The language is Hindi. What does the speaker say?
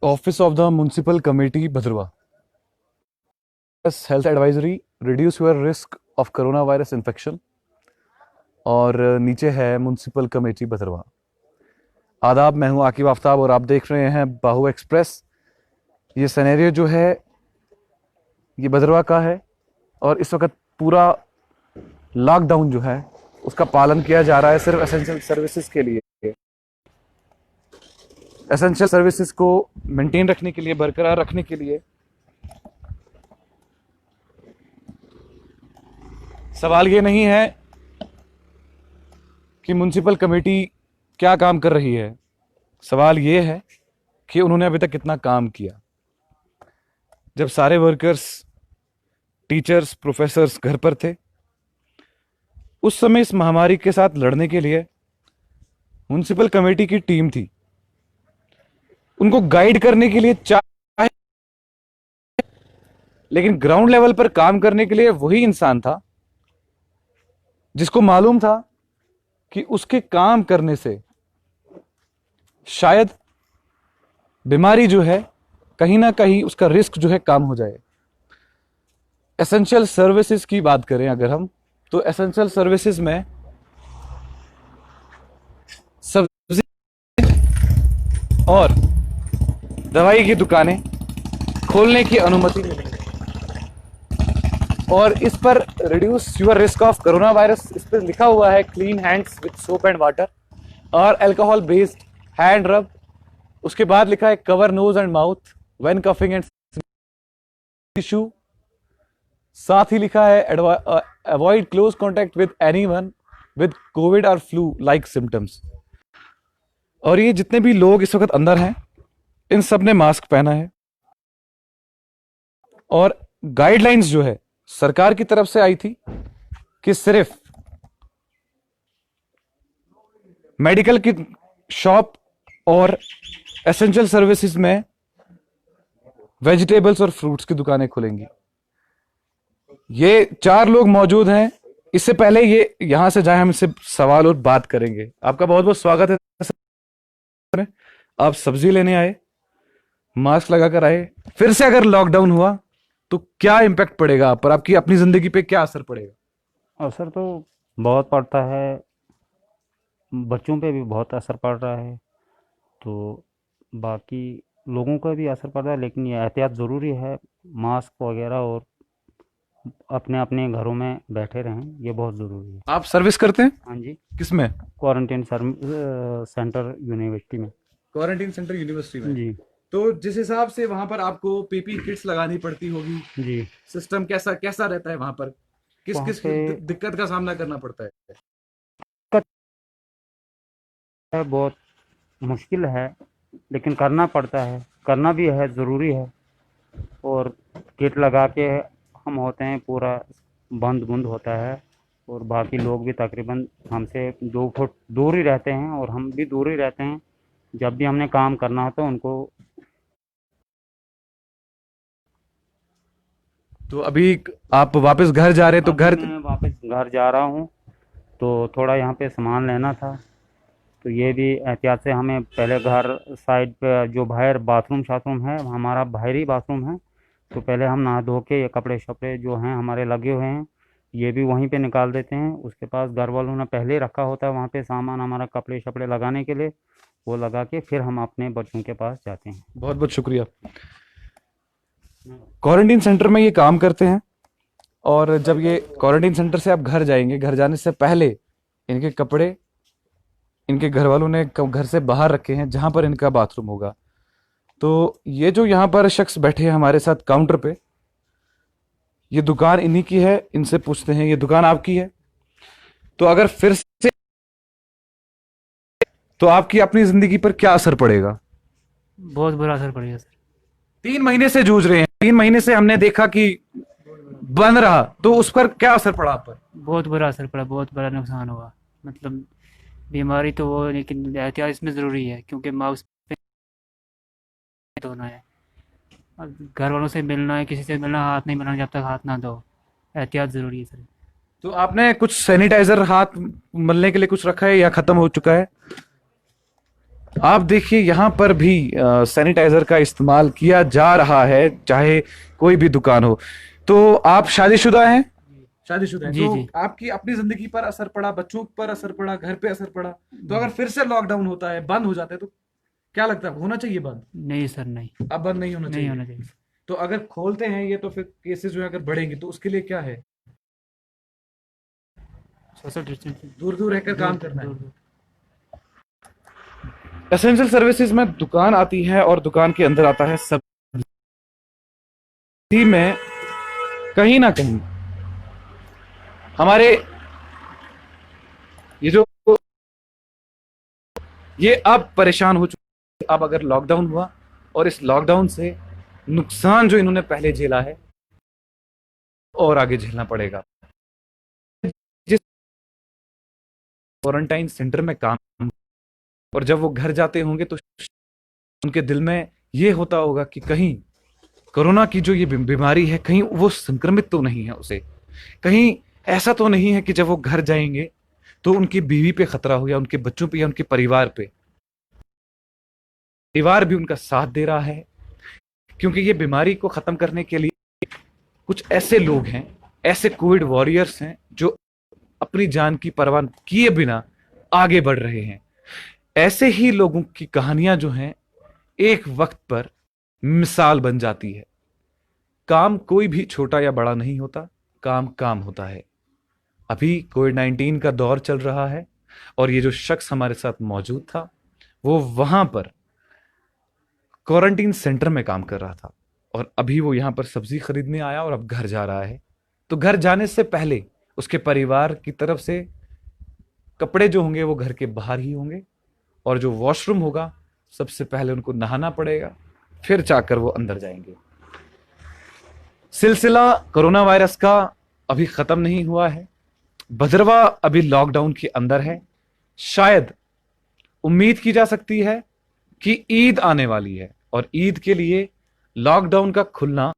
Office of the Municipal Committee, Bhadrawa. Health advisory, reduce your risk of coronavirus infection. और नीचे है म्यूनसिपल कमेटी भद्रवा। आदाब, मैं हूं आकिब आफ्ताब और आप देख रहे हैं बाहु एक्सप्रेस। ये सिनेरियो जो है ये भद्रवा का है और इस वक्त पूरा लॉकडाउन जो है उसका पालन किया जा रहा है सिर्फ एसेंशियल सर्विसेज के लिए। एसेंशियल सर्विसेज को मेंटेन रखने के लिए, बरकरार रखने के लिए। सवाल ये नहीं है कि म्युनिसिपल कमेटी क्या काम कर रही है, सवाल ये है कि उन्होंने अभी तक कितना काम किया। जब सारे वर्कर्स, टीचर्स, प्रोफेसर्स घर पर थे, उस समय इस महामारी के साथ लड़ने के लिए म्युनिसिपल कमेटी की टीम थी। उनको गाइड करने के लिए चाहे, लेकिन ग्राउंड लेवल पर काम करने के लिए वही इंसान था जिसको मालूम था कि उसके काम करने से शायद बीमारी जो है कहीं ना कहीं उसका रिस्क जो है कम हो जाए। एसेंशियल सर्विसेज की बात करें अगर हम, तो एसेंशियल सर्विसेज में सब्जी और दवाई की दुकानें खोलने की अनुमति मिली और इस पर reduce your risk of corona virus, इस पर लिखा हुआ है clean hands with soap and water और अल्कोहल बेस्ड हैंड रब। उसके बाद लिखा है cover nose and mouth when coughing and tissue. साथ ही लिखा है avoid close contact with anyone with COVID और फ्लू लाइक सिम्टम्स। और ये जितने भी लोग इस वक्त अंदर हैं इन सब ने मास्क पहना है और गाइडलाइंस जो है सरकार की तरफ से आई थी कि सिर्फ मेडिकल की शॉप और एसेंशियल सर्विसेज में वेजिटेबल्स और फ्रूट्स की दुकानें खुलेंगी। ये 4 लोग मौजूद हैं। इससे पहले ये यहां से जाए हम इससे सवाल और बात करेंगे। आपका बहुत बहुत स्वागत है। आप सब्जी लेने आए, मास्क लगाकर आए। फिर से अगर लॉकडाउन हुआ तो क्या इम्पैक्ट पड़ेगा आप पर, आपकी अपनी जिंदगी पे क्या असर पड़ेगा? असर तो बहुत पड़ता है, बच्चों पे भी बहुत असर पड़ रहा है, तो बाकी लोगों का भी असर पड़ रहा है, लेकिन ये एहतियात ज़रूरी है। मास्क वगैरह और अपने अपने घरों में बैठे रहें, ये बहुत ज़रूरी है। आप सर्विस करते हैं? हाँ जी, किसमें? क्वारंटीन सेंटर यूनिवर्सिटी में। क्वारंटीन सेंटर यूनिवर्सिटी में। जी तो जिस हिसाब से वहां पर आपको पीपी किट्स लगानी पड़ती होगी, जी। सिस्टम कैसा कैसा रहता है वहां पर? किस वहाँ किस पे दिक्कत का सामना करना पड़ता है? दिक्कत है, बहुत मुश्किल है, लेकिन करना पड़ता है, करना भी है, ज़रूरी है। और किट लगा के हम होते हैं, पूरा बंद बुंद होता है, और बाकी लोग भी तकरीबन हमसे 2 फुट दूर ही रहते हैं और हम भी दूर ही रहते हैं। जब भी हमने काम करना होता है उनको। तो अभी आप वापस घर जा रहे हैं तो अभी घर मैं वापस घर जा रहा हूँ, तो थोड़ा यहाँ पे सामान लेना था, तो ये भी एहतियात से हमें पहले घर साइड पे जो बाहर बाथरूम शाथरूम है, हमारा बाहरी बाथरूम है, तो पहले हम नहा धो के ये कपड़े शपड़े जो हैं हमारे लगे हुए हैं ये भी वहीं पे निकाल देते हैं। उसके पास घर वालों ने पहले ही रखा होता है वहाँ पे सामान हमारा कपड़े शपड़े लगाने के लिए, वो लगा के फिर हम अपने बच्चों के पास जाते हैं। बहुत बहुत शुक्रिया। क्वारंटीन सेंटर में ये काम करते हैं और जब ये क्वारंटीन सेंटर से आप घर जाएंगे, घर जाने से पहले इनके कपड़े इनके घर वालों ने घर से बाहर रखे हैं जहां पर इनका बाथरूम होगा। तो ये जो यहाँ पर शख्स बैठे हैं हमारे साथ काउंटर पे, ये दुकान इन्हीं की है। इनसे पूछते हैं, ये दुकान आपकी है? तो अगर फिर से, तो आपकी अपनी जिंदगी पर क्या असर पड़ेगा? बहुत बुरा असर पड़ेगा सर। 3 महीने से जूझ रहे हैं, 3 महीने से हमने देखा कि बंद रहा, तो उस पर क्या असर पड़ा आप पर? बहुत बुरा असर पड़ा, बहुत बड़ा नुकसान हुआ। मतलब बीमारी तो वो, लेकिन एहतियात इसमें ज़रूरी है, क्योंकि मास्क धोना है और घर वालों से मिलना है, किसी से मिलना, हाथ नहीं मिलाना जब तक हाथ ना धो। एहतियात ज़रूरी है सर। तो आपने कुछ सैनिटाइजर हाथ मलने के लिए कुछ रखा है या खत्म हो चुका है? आप देखिए यहाँ पर भी सैनिटाइजर का इस्तेमाल किया जा रहा है, चाहे कोई भी दुकान हो। तो आप शादीशुदा हैं? शादीशुदा हैं। जी, तो जी। आपकी अपनी जिंदगी पर असर पड़ा, बच्चों पर असर पड़ा, घर पे असर पड़ा, तो अगर फिर से लॉकडाउन होता है, बंद हो जाता है, तो क्या लगता है होना चाहिए बंद? नहीं सर, नहीं। अब बंद नहीं होना नहीं चाहिए। होना चाहिए। तो अगर खोलते हैं ये, तो फिर केसेस जो है अगर बढ़ेंगे, तो उसके लिए क्या है? Social distancing. दूर दूर रहकर काम करना है। दूर दूर। एसेंशियल सर्विसेज में दुकान आती है और दुकान के अंदर आता है सब्जी में। कहीं ना कहीं हमारे ये जो ये अब परेशान हो चुके। अब अगर लॉकडाउन हुआ और इस लॉकडाउन से नुकसान जो इन्होंने पहले झेला है और आगे झेलना पड़ेगा। जिस क्वारंटाइन सेंटर में काम, और जब वो घर जाते होंगे तो उनके दिल में ये होता होगा कि कहीं कोरोना की जो ये बीमारी है, कहीं वो संक्रमित तो नहीं है उसे, कहीं ऐसा तो नहीं है कि जब वो घर जाएंगे तो उनकी बीवी पे खतरा हो, या उनके बच्चों पे, या उनके परिवार पे। परिवार भी उनका साथ दे रहा है, क्योंकि ये बीमारी को खत्म करने के लिए कुछ ऐसे लोग हैं, ऐसे कोविड वॉरियर्स हैं, जो अपनी जान की परवाह किए बिना आगे बढ़ रहे हैं। ऐसे ही लोगों की कहानियां जो हैं, एक वक्त पर मिसाल बन जाती है। काम कोई भी छोटा या बड़ा नहीं होता, काम काम होता है। अभी कोविड-19 का दौर चल रहा है, और ये जो शख्स हमारे साथ मौजूद था, वो वहां पर क्वारंटीन सेंटर में काम कर रहा था, और अभी वो यहां पर सब्जी खरीदने आया और अब घर जा रहा है। तो घर जाने से पहले उसके परिवार की तरफ से कपड़े जो होंगे वो घर के बाहर ही होंगे, और जो वॉशरूम होगा सबसे पहले उनको नहाना पड़ेगा, फिर जाकर वो अंदर जाएंगे। सिलसिला कोरोना वायरस का अभी खत्म नहीं हुआ है। भद्रवा अभी लॉकडाउन के अंदर है। शायद उम्मीद की जा सकती है कि ईद आने वाली है, और ईद के लिए लॉकडाउन का खुलना